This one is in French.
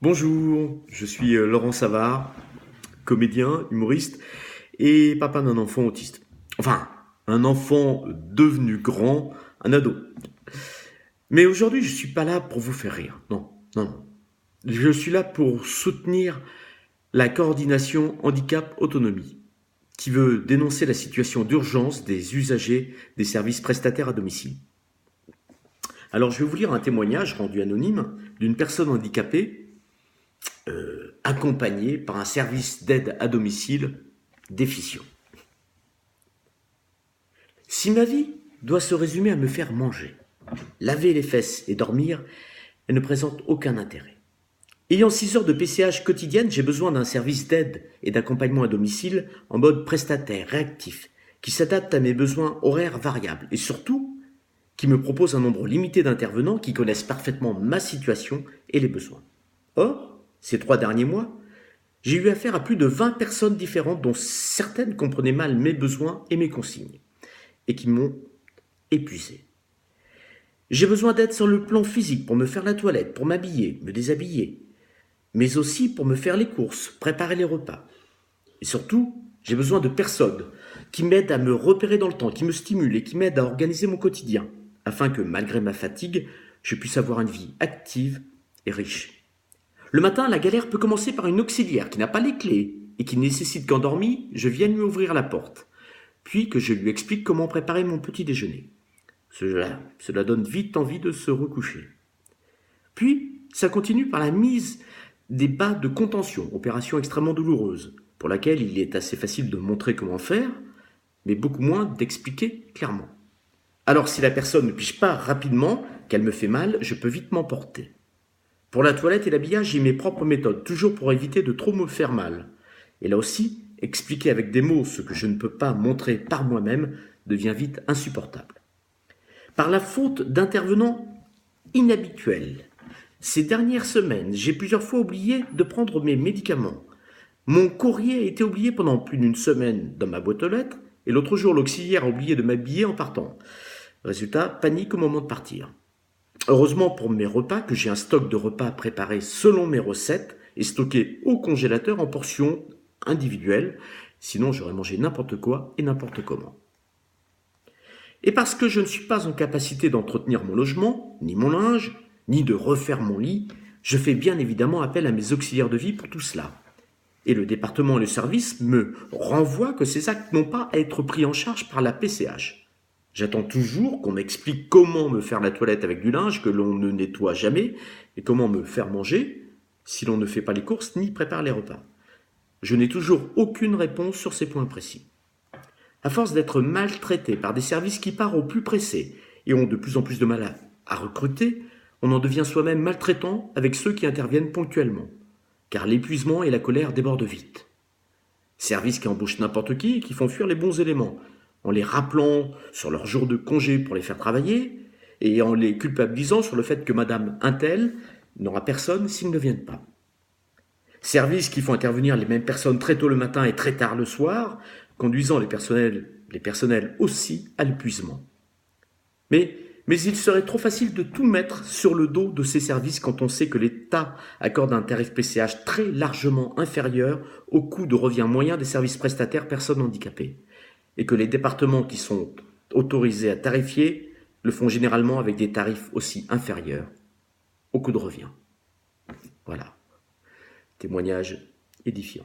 Bonjour, je suis Laurent Savard, comédien, humoriste et papa d'un enfant autiste. Enfin, un enfant devenu grand, un ado. Mais aujourd'hui, je suis pas là pour vous faire rire. Non, non, non. Je suis là pour soutenir la coordination handicap-autonomie, qui veut dénoncer la situation d'urgence des usagers des services prestataires à domicile. Alors, je vais vous lire un témoignage rendu anonyme d'une personne handicapée accompagné par un service d'aide à domicile déficient. Si ma vie doit se résumer à me faire manger, laver les fesses et dormir, elle ne présente aucun intérêt. Ayant 6 heures de PCH quotidienne, j'ai besoin d'un service d'aide et d'accompagnement à domicile en mode prestataire, réactif, qui s'adapte à mes besoins horaires variables et surtout qui me propose un nombre limité d'intervenants qui connaissent parfaitement ma situation et les besoins. Or, ces 3 derniers mois, j'ai eu affaire à plus de 20 personnes différentes dont certaines comprenaient mal mes besoins et mes consignes et qui m'ont épuisé. J'ai besoin d'aide sur le plan physique pour me faire la toilette, pour m'habiller, me déshabiller, mais aussi pour me faire les courses, préparer les repas. Et surtout, j'ai besoin de personnes qui m'aident à me repérer dans le temps, qui me stimulent et qui m'aident à organiser mon quotidien, afin que, malgré ma fatigue, je puisse avoir une vie active et riche. Le matin, la galère peut commencer par une auxiliaire qui n'a pas les clés et qui nécessite qu'endormi, je vienne lui ouvrir la porte, puis que je lui explique comment préparer mon petit déjeuner. Cela donne vite envie de se recoucher. Puis, ça continue par la mise des bas de contention, opération extrêmement douloureuse, pour laquelle il est assez facile de montrer comment faire, mais beaucoup moins d'expliquer clairement. Alors si la personne ne pige pas rapidement, qu'elle me fait mal, je peux vite m'emporter. Pour la toilette et l'habillage, j'ai mes propres méthodes, toujours pour éviter de trop me faire mal. Et là aussi, expliquer avec des mots ce que je ne peux pas montrer par moi-même devient vite insupportable. Par la faute d'intervenants inhabituels, ces dernières semaines, j'ai plusieurs fois oublié de prendre mes médicaments. Mon courrier a été oublié pendant plus d'une semaine dans ma boîte aux lettres, et l'autre jour, l'auxiliaire a oublié de m'habiller en partant. Résultat, panique au moment de partir. Heureusement pour mes repas que j'ai un stock de repas préparés selon mes recettes et stockés au congélateur en portions individuelles, sinon j'aurais mangé n'importe quoi et n'importe comment. Et parce que je ne suis pas en capacité d'entretenir mon logement, ni mon linge, ni de refaire mon lit, je fais bien évidemment appel à mes auxiliaires de vie pour tout cela. Et le département et le service me renvoient que ces actes n'ont pas à être pris en charge par la PCH. J'attends toujours qu'on m'explique comment me faire la toilette avec du linge que l'on ne nettoie jamais et comment me faire manger si l'on ne fait pas les courses ni prépare les repas. Je n'ai toujours aucune réponse sur ces points précis. À force d'être maltraité par des services qui partent au plus pressé et ont de plus en plus de mal à recruter, on en devient soi-même maltraitant avec ceux qui interviennent ponctuellement, car l'épuisement et la colère débordent vite. Services qui embauchent n'importe qui et qui font fuir les bons éléments, en les rappelant sur leur jour de congé pour les faire travailler et en les culpabilisant sur le fait que Madame Untel n'aura personne s'ils ne viennent pas. Services qui font intervenir les mêmes personnes très tôt le matin et très tard le soir, conduisant les personnels aussi à l'épuisement. Mais il serait trop facile de tout mettre sur le dos de ces services quand on sait que l'État accorde un tarif PCH très largement inférieur au coût de revient moyen des services prestataires personnes handicapées, et que les départements qui sont autorisés à tarifier le font généralement avec des tarifs aussi inférieurs au coût de revient. Voilà. Témoignage édifiant.